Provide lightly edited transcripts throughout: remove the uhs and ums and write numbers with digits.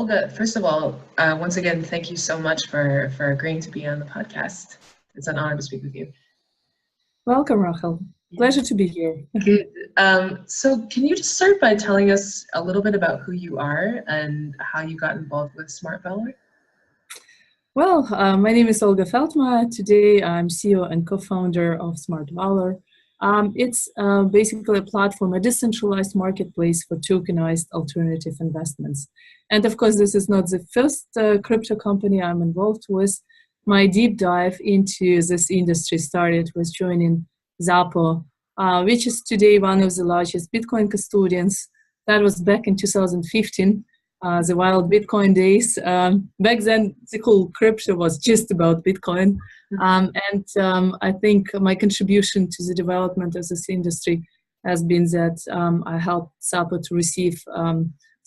Olga, first of all, once again, thank you so much for agreeing to be on the podcast. It's an honor to speak with you. Welcome, Rachel. Yeah. Pleasure to be here. Good. So can you just start by telling us a little bit about who you are and how you got involved with Smart Valor? Well, my name is Olga Feldmeier. Today, I'm CEO and co-founder of Smart Valor. It's basically a platform, a decentralized marketplace for tokenized alternative investments. And of course, this is not the first crypto company I'm involved with. My deep dive into this industry started with joining Zappo, which is today one of the largest Bitcoin custodians. That was back in 2015. The wild Bitcoin days. Back then, the whole crypto was just about Bitcoin. I think my contribution to the development of this industry has been that I helped Zappo to receive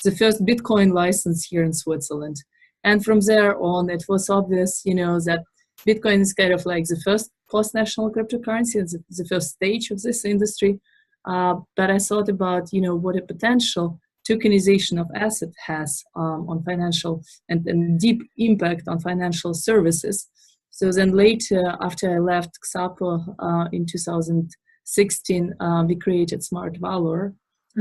the first Bitcoin license here in Switzerland. And from there on, it was obvious, that Bitcoin is kind of like the first post-national cryptocurrency, the first stage of this industry. But I thought about, what a potential tokenization of asset has on financial and deep impact on financial services. So then later, after I left Zappo in 2016, we created Smart Valor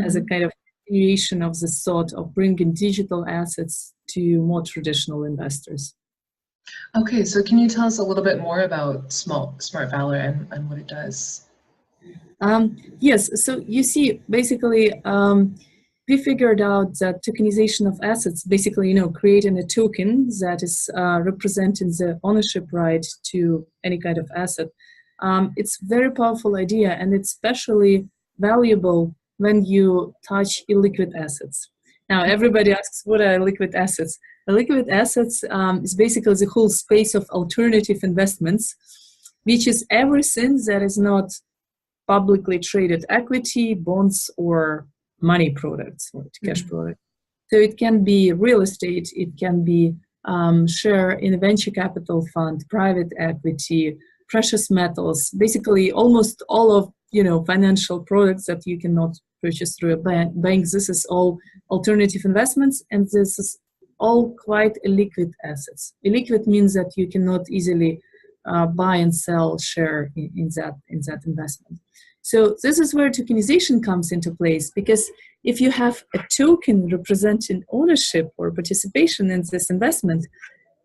as a kind of continuation of the thought of bringing digital assets to more traditional investors. Okay, so can you tell us a little bit more about Smart Valor and what it does? Yes, so you see, basically, we figured out that tokenization of assets, basically, creating a token that is representing the ownership right to any kind of asset. It's a very powerful idea, and it's especially valuable when you touch illiquid assets. Now, everybody asks, what are liquid assets? The liquid assets is basically the whole space of alternative investments, which is everything that is not publicly traded equity, bonds, or money products, or cash products. So it can be real estate, it can be share in a venture capital fund, private equity, precious metals, basically almost all of financial products that you cannot purchase through a bank. This is all alternative investments, and this is all quite illiquid assets. Illiquid means that you cannot easily buy and sell share in that investment. So this is where tokenization comes into place, because if you have a token representing ownership or participation in this investment,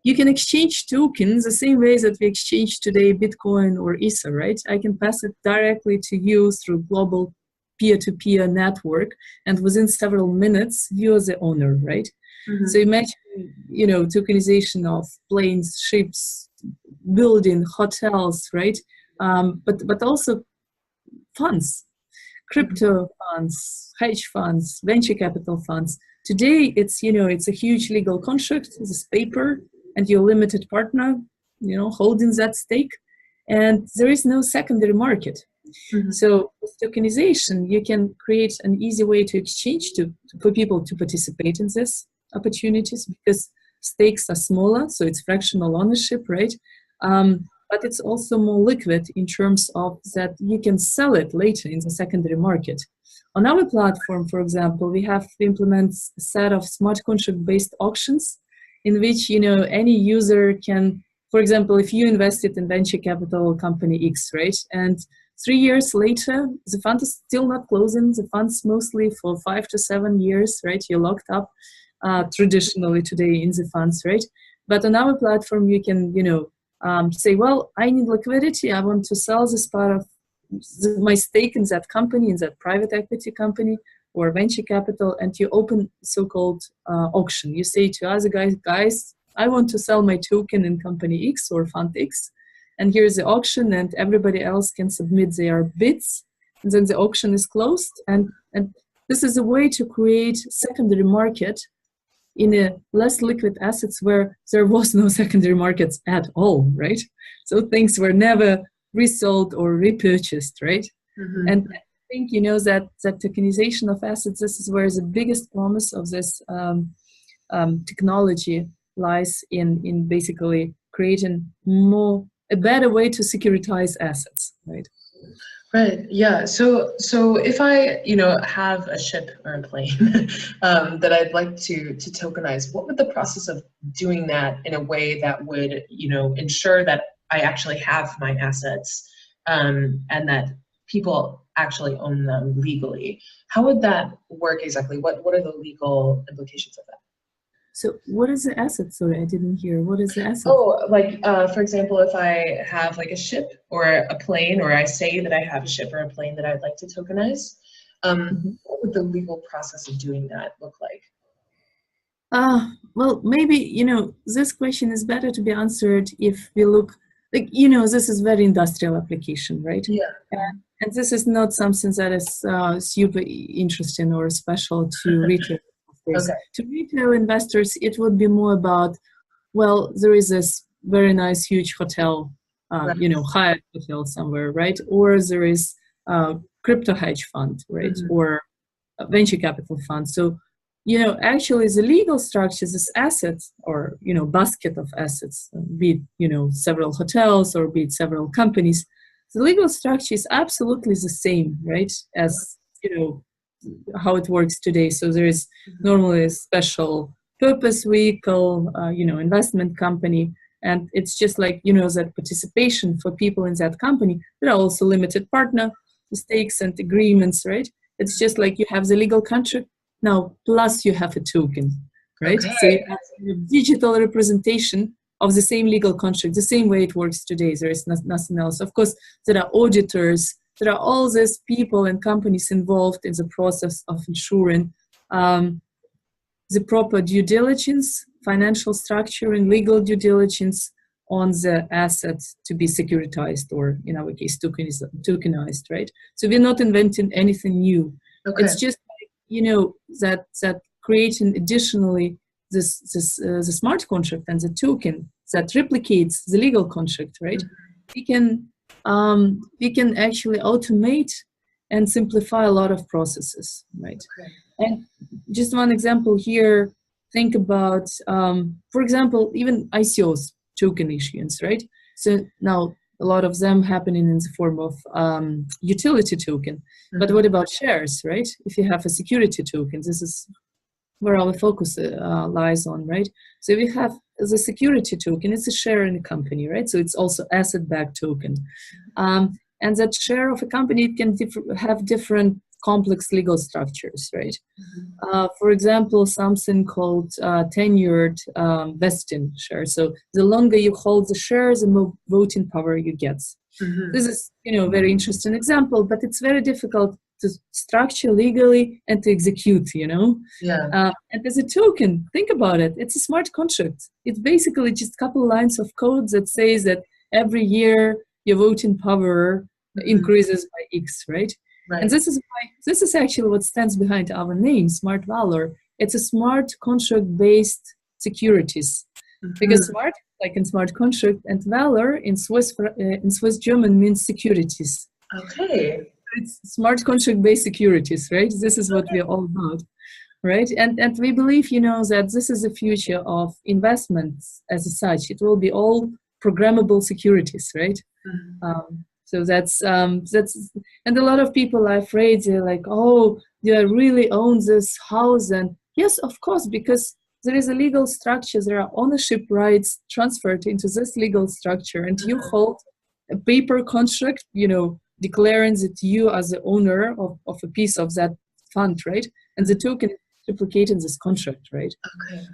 you can exchange tokens the same way that we exchange today Bitcoin or Ether, right? I can pass it directly to you through global peer-to-peer network, and within several minutes, you're the owner, right? So imagine, tokenization of planes, ships, building, hotels, right? But also funds, crypto funds, hedge funds, venture capital funds. Today, it's a huge legal contract, it's paper, and your limited partner, holding that stake, and there is no secondary market. So with tokenization, you can create an easy way to exchange for people to participate in this opportunities, because stakes are smaller, so it's fractional ownership, right? But it's also more liquid in terms of that you can sell it later in the secondary market. On our platform, for example, we implement a set of smart contract-based auctions in which any user can, for example, if you invested in venture capital company X, right, and 3 years later, the fund is still not closing. The fund's mostly for 5 to 7 years, right? You're locked up traditionally today in the funds, right? But on our platform, you can, say, well, I need liquidity. I want to sell this part of my stake in that company, in that private equity company or venture capital, and you open so-called auction. You say to other guys, I want to sell my token in company X or fund X, and here's the auction, and everybody else can submit their bids, and then the auction is closed. And this is a way to create secondary market in a less liquid assets where there was no secondary markets at all, right? So things were never resold or repurchased, right? And I think, that tokenization of assets, this is where the biggest promise of this technology lies in basically creating a better way to securitize assets, right? Right. Yeah. So if I, have a ship or a plane that I'd like to tokenize, what would the process of doing that in a way that would, ensure that I actually have my assets, and that people actually own them legally? How would that work exactly? What are the legal implications of that? So what is the asset? Sorry, I didn't hear. What is the asset? Oh, like for example, if I have like a ship or a plane, or I say that I have a ship or a plane that I'd like to tokenize, Mhm. what would the legal process of doing that look like? Well, maybe, this question is better to be answered if we look, like, this is very industrial application, right? Yeah. And this is not something that is super interesting or special to retail investors. Okay. To retail investors, it would be more about, well, there is this very nice, huge hotel, Right. Hyatt hotel somewhere, right? Or there is a crypto hedge fund, right? Mhm. Or a venture capital fund. So, actually the legal structures, this assets or, basket of assets, be it, several hotels or be it several companies, the legal structure is absolutely the same, right? As, how it works today. So there is normally a special purpose vehicle, investment company. And it's just like, that participation for people in that company. There are also limited partner stakes and agreements, right? It's just like you have the legal contract now, plus you have a token, right? Okay. So you have a digital representation of the same legal contract, the same way it works today. There is nothing else. Of course, there are auditors, there are all these people and companies involved in the process of ensuring the proper due diligence, financial structure, and legal due diligence on the assets to be securitized, or in our case, tokenized, right? So we're not inventing anything new. Okay. It's just like, that creating additionally the smart contract and the token that replicates the legal contract, right? We can we can actually automate and simplify a lot of processes, right? Okay. And just one example here, think about, for example, even ICOs, token issuance, right? So now a lot of them happening in the form of utility token. But what about shares, right? If you have a security token, this is where our focus lies on, right? So we have the security token, it's a share in a company, right? So it's also asset-backed token. And that share of a company can have different complex legal structures, right? For example, something called tenured vesting share. So the longer you hold the shares, the more voting power you get. This is, a very interesting example, but it's very difficult to structure legally and to execute, Yeah. And as a token, think about it. It's a smart contract. It's basically just a couple lines of code that says that every year your voting power increases by X, right? And Right. this is actually what stands behind our name, Smart Valor. It's a smart contract-based securities. Because smart, like in smart contract, and valor in Swiss German means securities. Okay. It's smart contract-based securities, right? This is what we're all about, right? And we believe, that this is the future of investments as such. It will be all programmable securities, right? So that's and a lot of people are afraid. They're like, oh, do I really own this house? And yes, of course, because there is a legal structure. There are ownership rights transferred into this legal structure, and you hold a paper contract, declaring that you are the owner of a piece of that fund, right? And the token is replicating this contract, right? Okay.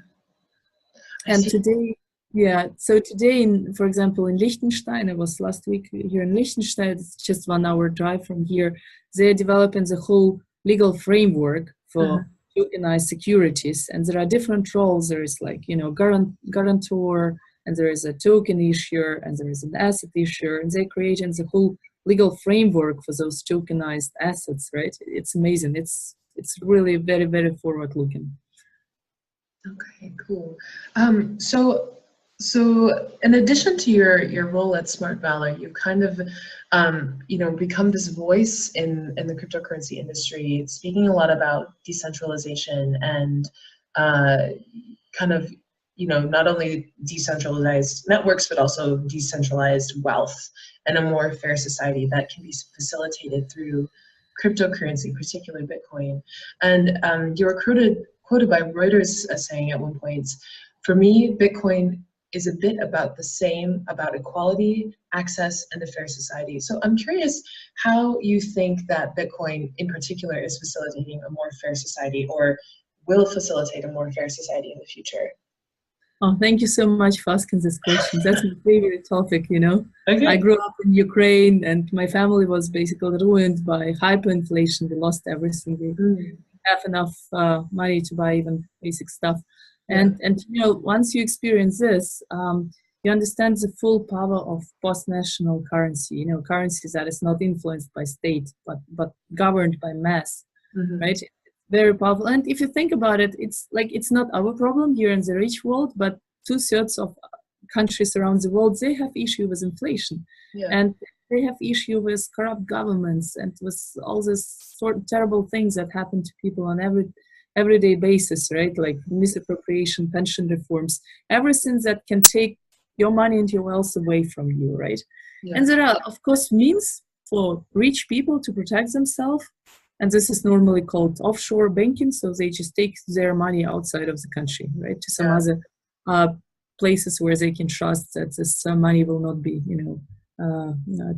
I And see. today, yeah, so today, for example, in Liechtenstein, I was last week here in Liechtenstein, it's just 1 hour drive from here. They're developing the whole legal framework for tokenized securities. And there are different roles. There is like, guarantor, and there is a token issuer, and there is an asset issuer, and they're creating the whole legal framework for those tokenized assets, right? It's amazing. It's really very, very forward looking. Okay, cool. So in addition to your role at Smart Valor, you've kind of, become this voice in the cryptocurrency industry, speaking a lot about decentralization and kind of, not only decentralized networks, but also decentralized wealth and a more fair society that can be facilitated through cryptocurrency, particularly Bitcoin. And you were quoted by Reuters as saying at one point, for me, Bitcoin is a bit about the same, about equality, access, and a fair society. So I'm curious how you think that Bitcoin in particular is facilitating a more fair society, or will facilitate a more fair society in the future. Oh, thank you so much for asking this question. That's my favorite topic, you know. Okay. I grew up in Ukraine and my family was basically ruined by hyperinflation. We lost everything. We didn't have enough money to buy even basic stuff. And you know, once you experience this, you understand the full power of post-national currency, you know, currency that is not influenced by state, but governed by mass, right? Very powerful. And if you think about it, it's like, it's not our problem here in the rich world, but 2/3 of countries around the world, they have issue with inflation. And they have issue with corrupt governments and with all these sort of terrible things that happen to people on everyday basis, right? Like misappropriation, pension reforms, everything that can take your money and your wealth away from you, right? And there are, of course, means for rich people to protect themselves. And this is normally called offshore banking. So they just take their money outside of the country, right? To some other places where they can trust that this money will not be, you know,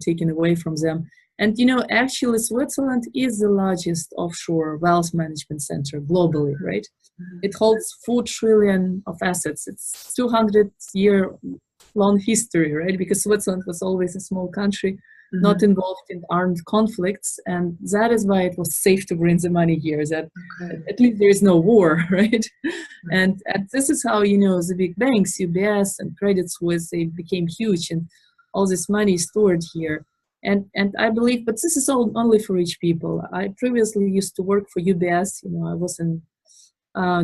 taken away from them. And, you know, actually Switzerland is the largest offshore wealth management center globally, right? It holds 4 trillion of assets. It's 200-year-long history, right? Because Switzerland was always a small country, not involved in armed conflicts. And that is why it was safe to bring the money here, that at least there is no war, right? And this is how, you know, the big banks, UBS and Credit Suisse, they became huge and all this money is stored here. And I believe, but this is all only for rich people. I previously used to work for UBS. You know, I was in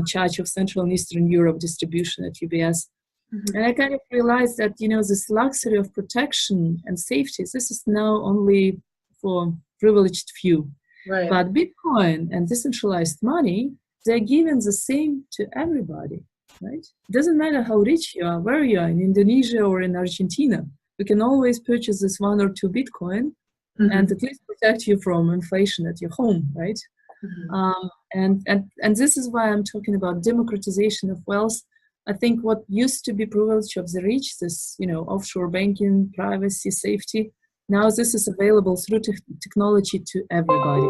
charge of Central and Eastern Europe distribution at UBS. And I kind of realized that, you know, this luxury of protection and safety, this is now only for privileged few. But Bitcoin and decentralized money, they're given the same to everybody, right? It doesn't matter how rich you are, where you are, in Indonesia or in Argentina. You can always purchase this 1 or 2 Bitcoin and at least protect you from inflation at your home, right? And this is why I'm talking about democratization of wealth. I think what used to be privilege of the rich, this, you know, offshore banking, privacy, safety, now this is available through technology to everybody.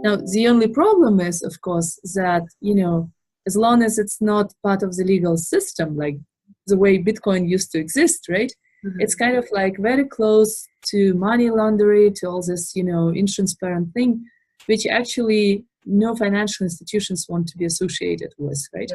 Now, the only problem is, of course, that, you know, as long as it's not part of the legal system, like the way Bitcoin used to exist, right? It's kind of like very close to money laundering, to all this, you know, intransparent thing, which actually no financial institutions want to be associated with, right?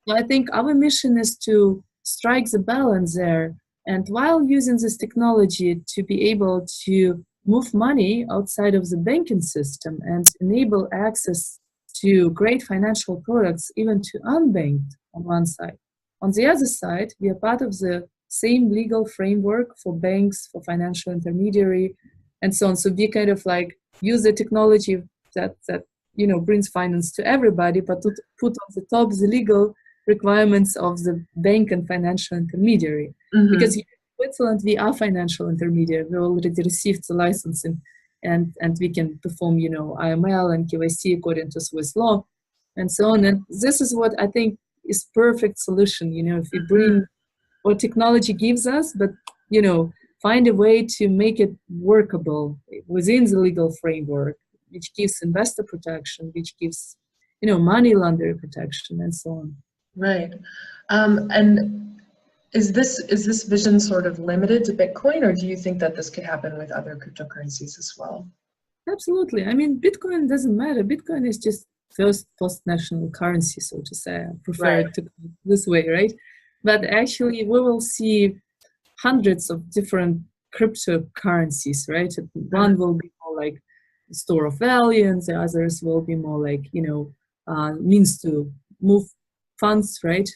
So I think our mission is to strike the balance there, and while using this technology to be able to move money outside of the banking system and enable access to great financial products, even to unbanked on one side. On the other side, we are part of the same legal framework for banks, for financial intermediary, and so on. So we kind of like use the technology that you know, brings finance to everybody, but to put on the top the legal requirements of the bank and financial intermediary. Because here in Switzerland, we are financial intermediary. We already received the licensing and we can perform, you know, IML and KYC according to Swiss law and so on. And this is what I think is perfect solution, you know, if we bring what technology gives us, but, you know, find a way to make it workable within the legal framework, which gives investor protection, which gives, you know, money laundering protection and so on. And is this vision sort of limited to Bitcoin, or do you think that this could happen with other cryptocurrencies as well? Absolutely. I mean, Bitcoin doesn't matter. Bitcoin is just first post-national currency, so to say. I prefer it to go this way, right? But actually, we will see hundreds of different cryptocurrencies, right? One will be more like store of value, and the others will be more like, you know, means to move funds, right?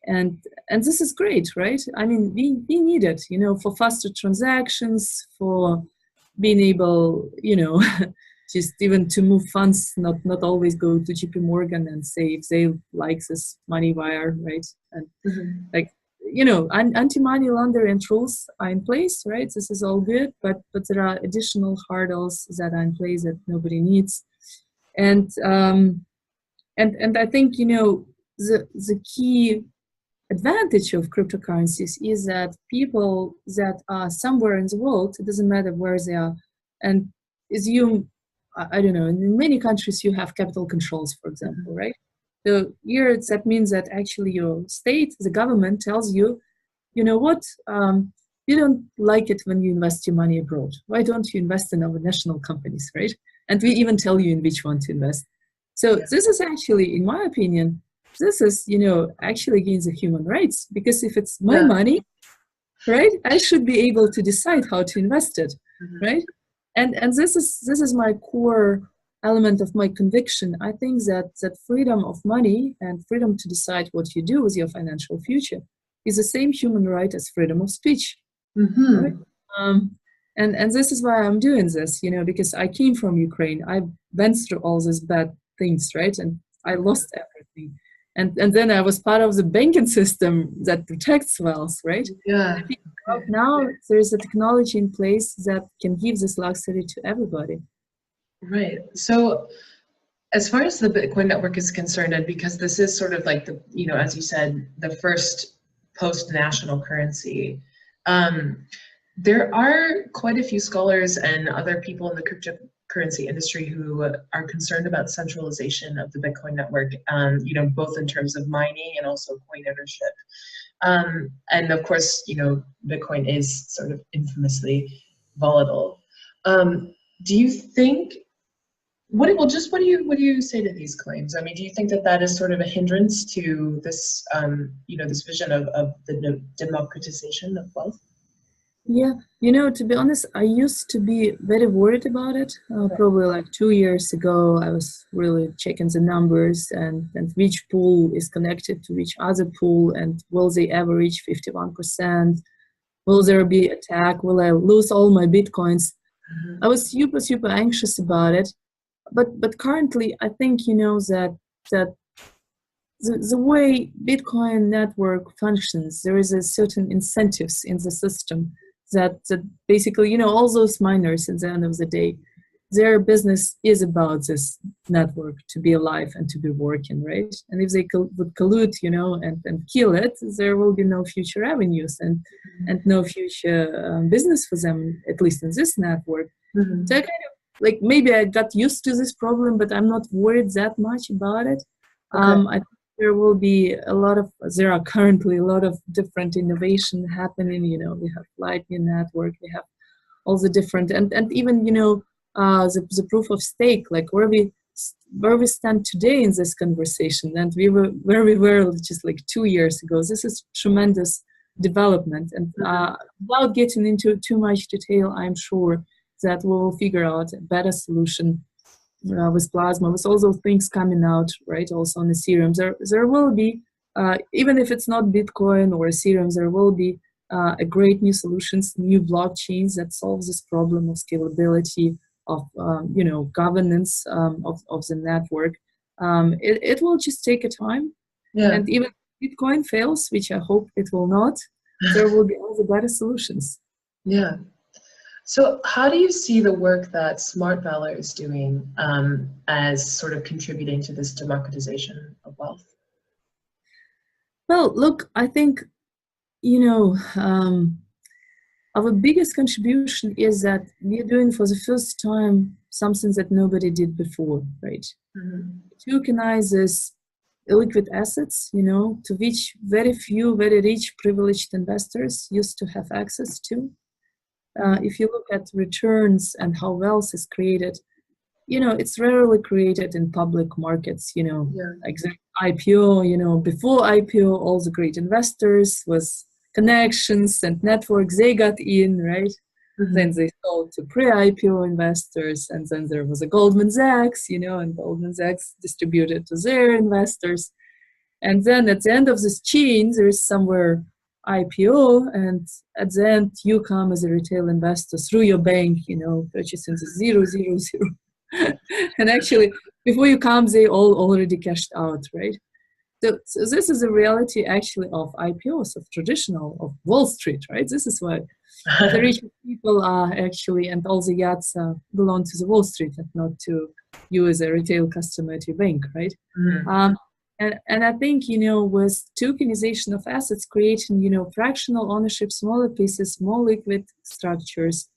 And this is great, right? I mean, we need it, you know, for faster transactions, for being able, you know, just even to move funds, not always go to JP Morgan and say if they like this money wire, right? And like anti-money laundering rules are in place, right? This is all good, but there are additional hurdles that are in place that nobody needs. And I think, the key advantage of cryptocurrencies is that people that are somewhere in the world, it doesn't matter where they are, and assume, I don't know, in many countries you have capital controls, for example, right? So here that means that actually your state, the government tells you, you know what, you don't like it when you invest your money abroad. Why don't you invest in our national companies, right? And we even tell you in which one to invest. So this is actually, in my opinion, this is, actually against the human rights, because if it's my money, right, I should be able to decide how to invest it, right? And this is my core element of my conviction. I think that freedom of money and freedom to decide what you do with your financial future is the same human right as freedom of speech. Right? And this is why I'm doing this, because I came from Ukraine. I went through all these bad things, right? And I lost everything. And then I was part of the banking system that protects wealth, right? Yeah. And I think now there is a technology in place that can give this luxury to everybody. Right. So as far as the Bitcoin network is concerned, and because this is sort of like the, as you said, the first post-national currency, there are quite a few scholars and other people in the cryptocurrency industry who are concerned about centralization of the Bitcoin network, both in terms of mining and also coin ownership. And of course, Bitcoin is sort of infamously volatile. Do you think, what do you say to these claims? I mean, do you think that is sort of a hindrance to this, this vision of the democratization of wealth? Yeah, to be honest, I used to be very worried about it. Probably like 2 years ago, I was really checking the numbers and which pool is connected to which other pool, and will they ever reach 51%? Will there be attack? Will I lose all my Bitcoins? I was super, super anxious about it. But currently, I think, that the way Bitcoin network functions, there is a certain incentives in the system that basically, all those miners at the end of the day, their business is about this network to be alive and to be working, right? And if they would collude, and kill it, there will be no future revenues and no future business for them, at least in this network. So I kind of, like, maybe I got used to this problem, but I'm not worried that much about it. I think there are currently a lot of different innovation happening. We have Lightning Network, we have all the different, and even, the proof of stake, like where we stand today in this conversation, and where we were just like 2 years ago. This is tremendous development, and without getting into too much detail, I'm sure that we will figure out a better solution with Plasma, with all those things coming out, right? Also on Ethereum, there will be, even if it's not Bitcoin or Ethereum, there will be a great new solutions, new blockchains that solves this problem of scalability, of governance of the network. It will just take a time, and even if Bitcoin fails, which I hope it will not, there will be other better solutions. Yeah. So how do you see the work that Smart Valor is doing as sort of contributing to this democratization of wealth? Well, look, I think, our biggest contribution is that we're doing for the first time something that nobody did before, right? Tokenize this illiquid assets, to which very few, very rich, privileged investors used to have access to. If you look at returns and how wealth is created, it's rarely created in public markets, like the IPO, before IPO, all the great investors was connections and networks, they got in, right? Then they sold to pre-IPO investors, and then there was a Goldman Sachs, and Goldman Sachs distributed to their investors. And then at the end of this chain, there is somewhere IPO, and at the end you come as a retail investor through your bank, purchasing the 000. And actually, before you come, they all already cashed out, right? So this is a reality actually of IPOs, of traditional, of Wall Street, right? This is why the rich people are actually, and all the yachts belong to the Wall Street and not to you as a retail customer at your bank, right? Mhm. And I think, with tokenization of assets, creating, fractional ownership, smaller pieces, more liquid structures,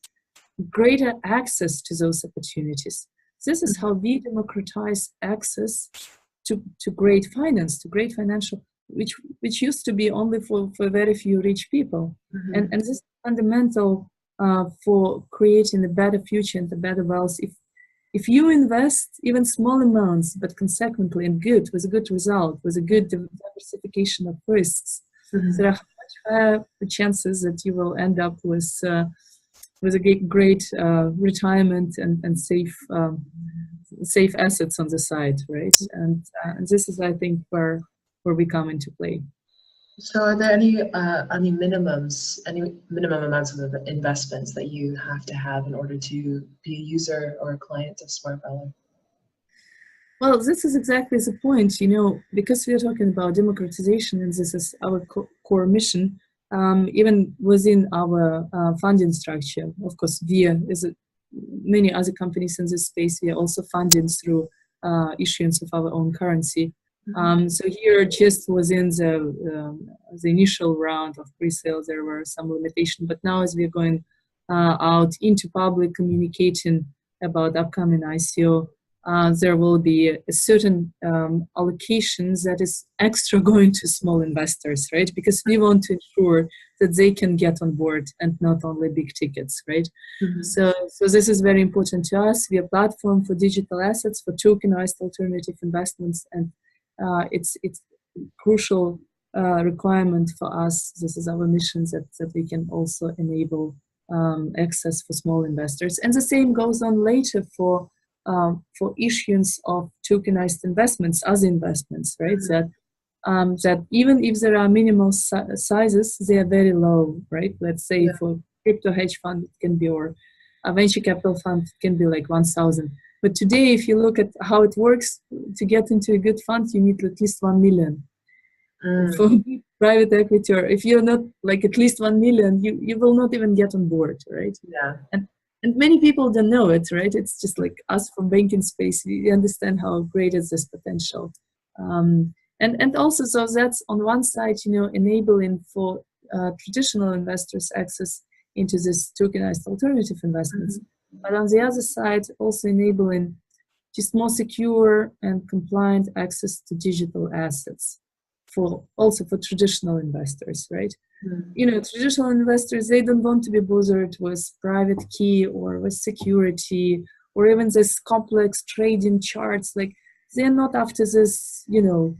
greater access to those opportunities. This is how we democratize access to great finance, to great financial, which used to be only for very few rich people. And this is fundamental for creating a better future and a better wealth. If you invest even small amounts, but consequently and good, with a good result, with a good diversification of risks, there are much higher chances that you will end up with a great retirement and safe assets on the side, right? And this is, I think, where we come into play. So are there any minimums, any minimum amounts of investments that you have to have in order to be a user or a client of Smart Valor? Well, this is exactly the point, because we are talking about democratization, and this is our core mission. Even within our funding structure, of course, VIA is many other companies in this space. We are also funding through issuance of our own currency. So here, just within the initial round of pre-sales, there were some limitations. But now, as we're going out into public, communicating about upcoming ICO, there will be a certain allocations that is extra going to small investors, right? Because we want to ensure that they can get on board and not only big tickets, right? So this is very important to us. We are a platform for digital assets, for tokenized alternative investments, and it's crucial requirement for us. This is our mission, that we can also enable access for small investors. And the same goes on later for issuance of tokenized investments, other investments, right? That even if there are minimal sizes, they are very low, right? Let's say for crypto hedge fund, it can be, or a venture capital fund, it can be like 1,000. But today, if you look at how it works, to get into a good fund, you need at least 1 million. For private equity, or if you're not like at least 1 million, you will not even get on board, right? Yeah. And many people don't know it, right? It's just like us from banking space, we understand how great is this potential. And also, so that's on one side, enabling for traditional investors access into this tokenized alternative investments. But on the other side, also enabling just more secure and compliant access to digital assets also for traditional investors, right? Traditional investors, they don't want to be bothered with private key or with security or even this complex trading charts. Like, they're not after this,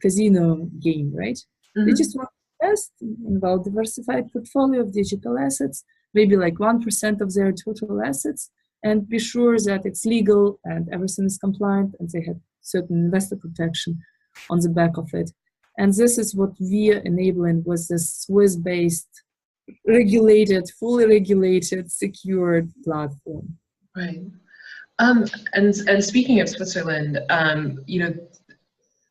casino game, right? They just want to invest in well-diversified portfolio of digital assets, maybe like 1% of their total assets, and be sure that it's legal and everything is compliant and they have certain investor protection on the back of it. And this is what we are enabling with this Swiss-based, fully regulated, secured platform. Right. And speaking of Switzerland,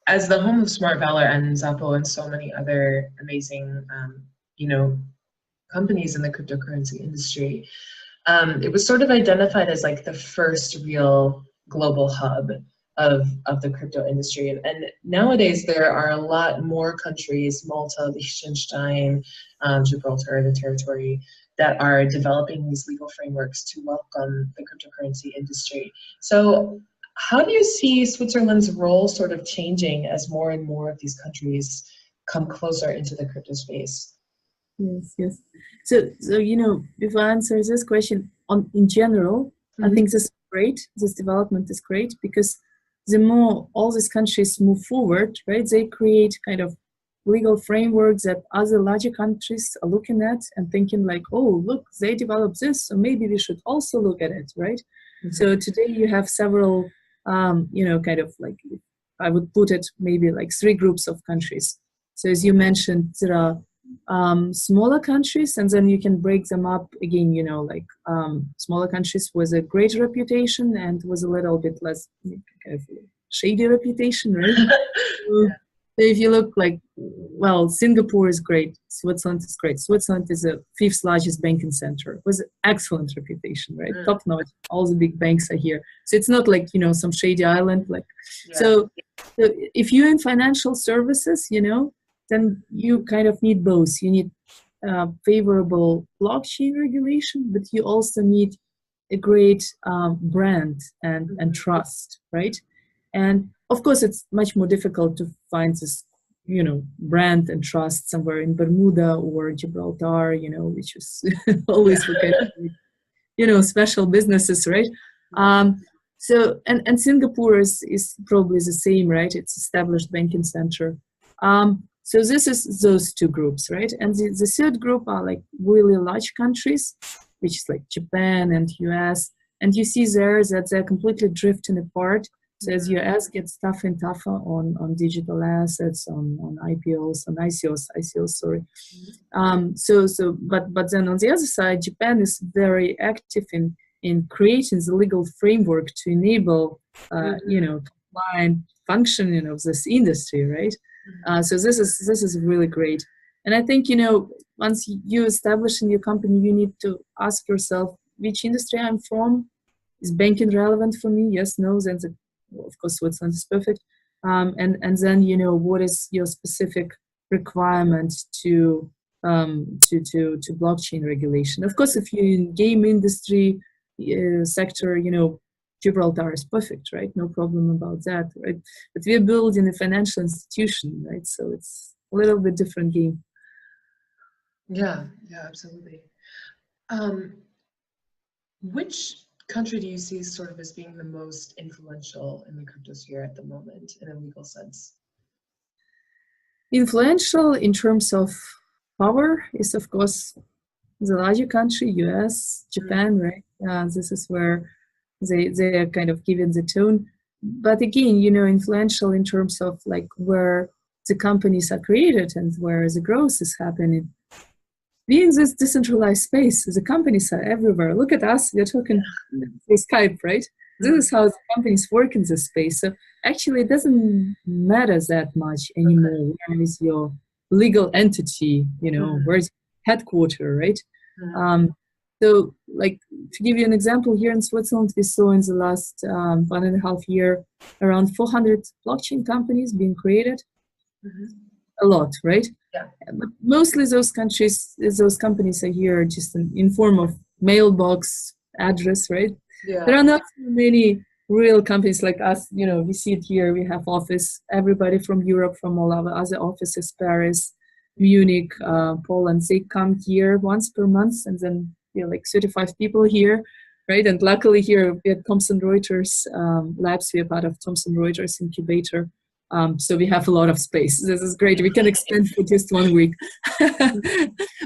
as the home of Smart Valor and Zappo and so many other amazing, companies in the cryptocurrency industry, it was sort of identified as like the first real global hub of the crypto industry. And nowadays there are a lot more countries, Malta, Liechtenstein, Gibraltar, the territory, that are developing these legal frameworks to welcome the cryptocurrency industry. So how do you see Switzerland's role sort of changing as more and more of these countries come closer into the crypto space? Yes. So if I answer this question in general, I think this is great. This development is great because the more all these countries move forward, right, they create kind of legal frameworks that other larger countries are looking at and thinking like, oh, look, they developed this, so maybe we should also look at it, right? So today you have several, kind of like, I would put it maybe like 3 groups of countries. So as you mentioned, there are smaller countries, and then you can break them up again, smaller countries with a great reputation and with a little bit less kind of shady reputation, right? So if you look like, well, Singapore is great, Switzerland is great. Switzerland is the fifth largest banking center with excellent reputation, right? Mm. Top notch. All the big banks are here. So it's not like, some shady island. Like, Yeah. so if you're in financial services, then you kind of need both. You need favorable blockchain regulation, but you also need a great brand and trust, right? And of course, it's much more difficult to find this, brand and trust somewhere in Bermuda or Gibraltar, which is always for kind of, special businesses, right? So Singapore is probably the same, right? It's established banking center. So this is those two groups, right? And the third group are like really large countries, which is like Japan and US. And you see there that they're completely drifting apart. So as US gets tougher and tougher on digital assets, on IPOs, on ICOs, sorry. But then on the other side, Japan is very active in creating the legal framework to enable, compliant functioning of this industry, right? So this is really great. And I think, once you establish in your company, you need to ask yourself, which industry I'm from? Is banking relevant for me? Yes, no, then of course Switzerland is perfect. And then, what is your specific requirement to blockchain regulation? Of course, if you're in game industry sector, Gibraltar is perfect, right? No problem about that, right? But we're building a financial institution, right? So it's a little bit different game. Yeah, absolutely. Which country do you see sort of as being the most influential in the crypto sphere at the moment in a legal sense? Influential in terms of power is, of course, the larger country, US, Japan, right? This is where they are kind of giving the tone. But again, influential in terms of like where the companies are created and where the growth is happening. We in this decentralized space, the companies are everywhere. Look at us, we're talking through Skype, right? This is how the companies work in this space. So actually, it doesn't matter that much anymore. Where is your legal entity? Where's headquarter, right? So, like, to give you an example, here in Switzerland, we saw in the last 1.5 year around 400 blockchain companies being created. A lot, right? Yeah. But mostly those companies are here just in form of mailbox address, right? Yeah. There are not many real companies like us. We see it here. We have office, everybody from Europe, from all our other offices, Paris, Munich, Poland. They come here once per month, and then we're like 35 people here, right? And luckily here we at Thomson Reuters Labs, we are part of Thomson Reuters incubator. So we have a lot of space. This is great. We can extend for just 1 week.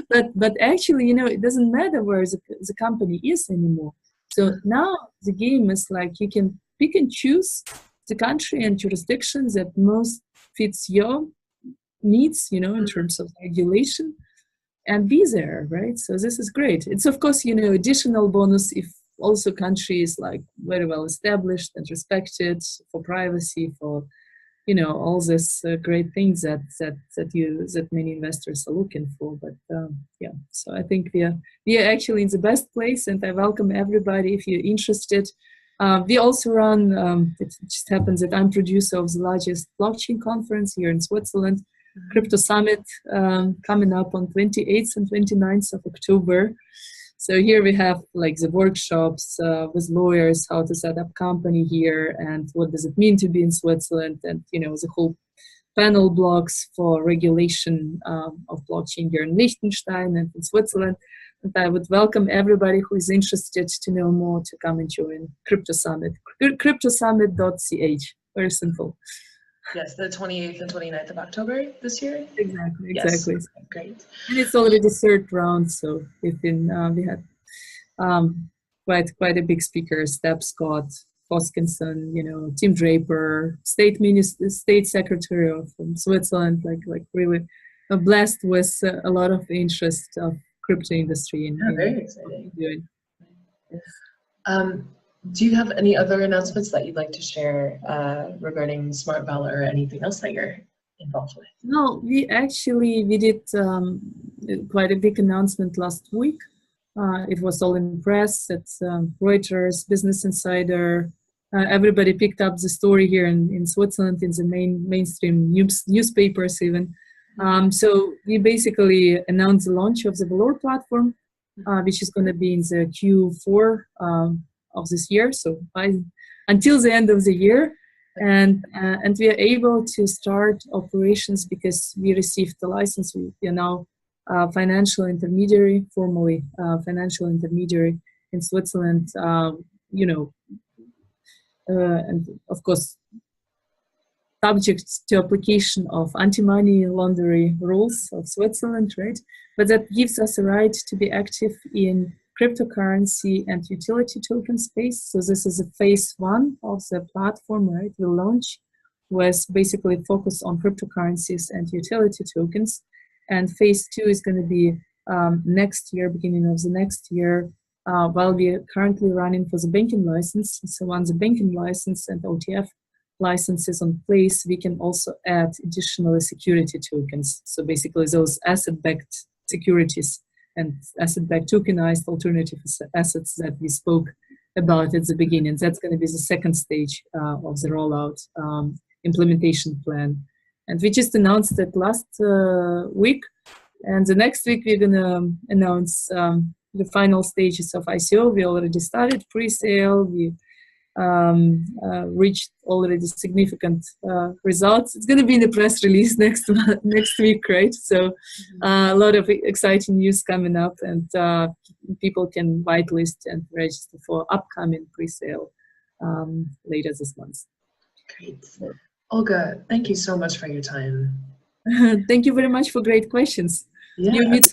but actually, it doesn't matter where the company is anymore. So now the game is like you can pick and choose the country and jurisdiction that most fits your needs, in terms of regulation, and be there, right? So this is great. It's of course, additional bonus if also country is like very well established and respected for privacy, for all these great things that many investors are looking for. But so I think we are actually in the best place, and I welcome everybody if you're interested. We also run. It just happens that I'm producer of the largest blockchain conference here in Switzerland, Crypto Summit, coming up on 28th and 29th of October. So here we have like the workshops with lawyers, how to set up company here and what does it mean to be in Switzerland, and the whole panel blocks for regulation of blockchain here in Liechtenstein and in Switzerland. And I would welcome everybody who is interested to know more to come and join Crypto Summit. Cryptosummit.ch. Very simple. Yes, the 28th and 29th of October this year? Exactly. Yes. Great. And it's already the third round, so we had quite a big speaker, Steph Scott, Hoskinson, Tim Draper, state secretary of Switzerland, like really blessed with a lot of interest of crypto industry. Very exciting. Yes. Do you have any other announcements that you'd like to share regarding Smart Valor or anything else that you're involved with? No, we did quite a big announcement last week. It was all in press at Reuters, Business Insider. Everybody picked up the story here in Switzerland in the mainstream newspapers even. So we basically announced the launch of the Valor platform, which is going to be in the Q4 of this year. So until the end of the year. And we are able to start operations because we received the license. We are now financial intermediary, formally financial intermediary in Switzerland. And of course, subject to application of anti-money laundering rules of Switzerland, right? But that gives us a right to be active in cryptocurrency and utility token space. So this is a phase one of the platform, right? The launch was basically focused on cryptocurrencies and utility tokens. And phase two is going to be next year, beginning of the next year, while we are currently running for the banking license. So once the banking license and OTF licenses on place, we can also add additional security tokens. So basically those asset-backed securities and asset-backed tokenized alternative assets that we spoke about at the beginning. That's going to be the second stage of the rollout implementation plan. And we just announced that last week. And the next week, we're going to announce the final stages of ICO. We already started pre-sale. We reached already significant results. It's going to be in the press release next week, right? So a lot of exciting news coming up, and people can whitelist and register for upcoming pre-sale later this month. Great. Olga, thank you so much for your time. Thank you very much for great questions. Yeah. You meet